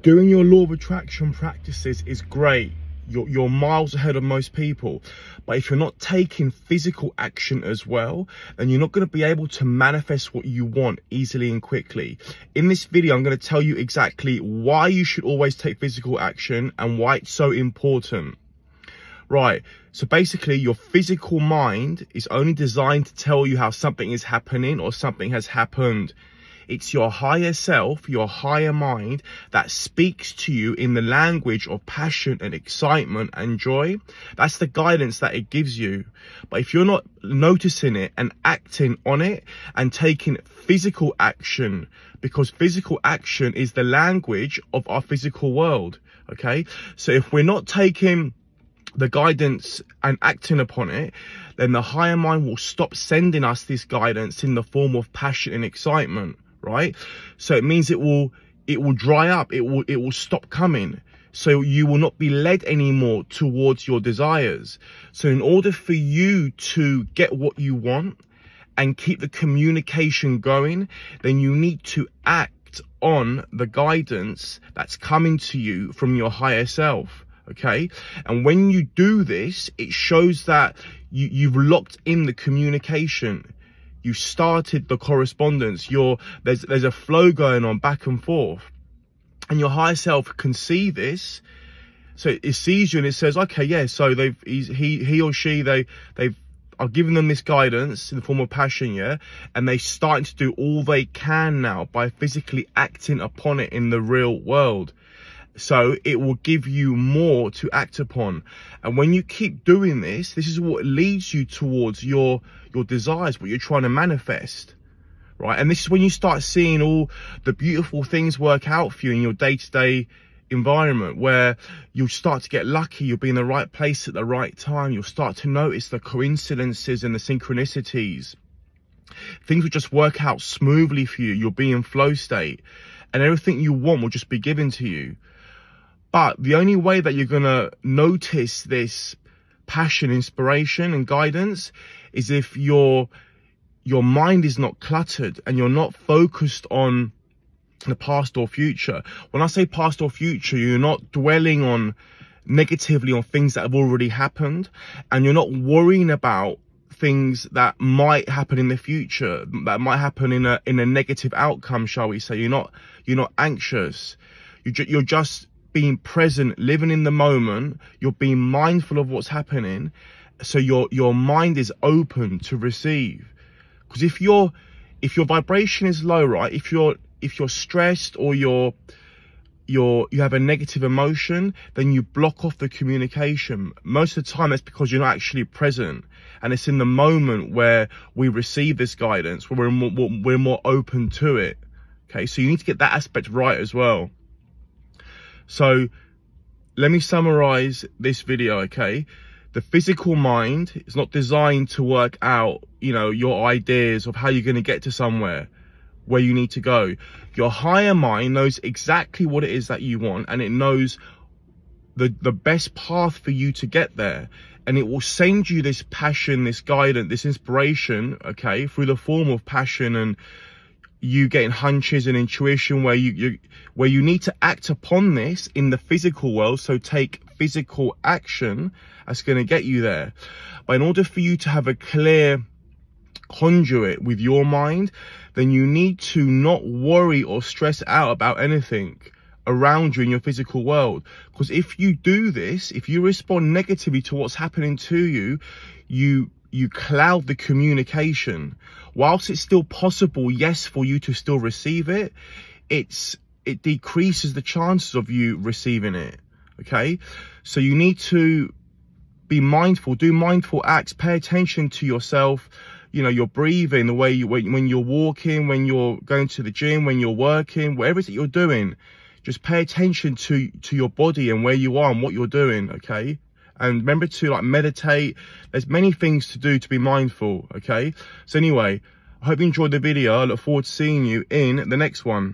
doing your law of attraction practices is great. You're miles ahead of most people. But if you're not taking physical action as well, then you're not going to be able to manifest what you want easily and quickly. In this video, I'm going to tell you exactly why you should always take physical action and why it's so important. Right, so basically your physical mind is only designed to tell you how something is happening or something has happened. It's your higher self, your higher mind, that speaks to you in the language of passion and excitement and joy. That's the guidance that it gives you. But if you're not noticing it and acting on it and taking physical action, because physical action is the language of our physical world, okay? So if we're not taking the guidance and acting upon it, then the higher mind will stop sending us this guidance in the form of passion and excitement. Right, so it means it will dry up, it will stop coming, so you will not be led anymore towards your desires. So in order for you to get what you want and keep the communication going, then you need to act on the guidance that's coming to you from your higher self. Okay, and when you do this, it shows that you've locked in the communication. You started the correspondence. There's a flow going on back and forth, and your higher self can see this. So it sees you and it says, okay, yeah. So he or she I've given them this guidance in the form of passion, yeah, and they're starting to do all they can now by physically acting upon it in the real world. So it will give you more to act upon. And when you keep doing this, this is what leads you towards your desires, what you're trying to manifest, right? And this is when you start seeing all the beautiful things work out for you in your day-to-day environment, where you'll start to get lucky. You'll be in the right place at the right time. You'll start to notice the coincidences and the synchronicities. Things will just work out smoothly for you. You'll be in flow state, and everything you want will just be given to you. But the only way that you're going to notice this passion, inspiration and guidance is if your mind is not cluttered and you're not focused on the past or future. When I say past or future, you're not dwelling on negatively on things that have already happened, and you're not worrying about things that might happen in the future, that might happen in a negative outcome, shall we say. You're not anxious. You're just being present, living in the moment. You're being mindful of what's happening, so your mind is open to receive. Because if your vibration is low, right, if you're stressed or you have a negative emotion, then you block off the communication. Most of the time that's because you're not actually present, and it's in the moment where we receive this guidance where we're more open to it. Okay, so you need to get that aspect right as well. So let me summarize this video, okay? The physical mind is not designed to work out, your ideas of how you're going to get to somewhere where you need to go. Your higher mind knows exactly what it is that you want, and it knows the best path for you to get there. And it will send you this passion, this guidance, this inspiration, okay, through the form of passion and you getting hunches and intuition, where you need to act upon this in the physical world. So take physical action. That's going to get you there. But in order for you to have a clear conduit with your mind, then you need to not worry or stress out about anything around you in your physical world. Because if you do this, if you respond negatively to what's happening to you, you cloud the communication. Whilst it's still possible, yes, for you to still receive it, it decreases the chances of you receiving it. Okay, so you need to be mindful, do mindful acts, pay attention to yourself, your breathing, the way when you're walking, when you're going to the gym, when you're working, whatever it is that you're doing, just pay attention to your body and where you are and what you're doing. Okay, and remember to meditate. There's many things to do to be mindful. Okay, so anyway, I hope you enjoyed the video. I look forward to seeing you in the next one.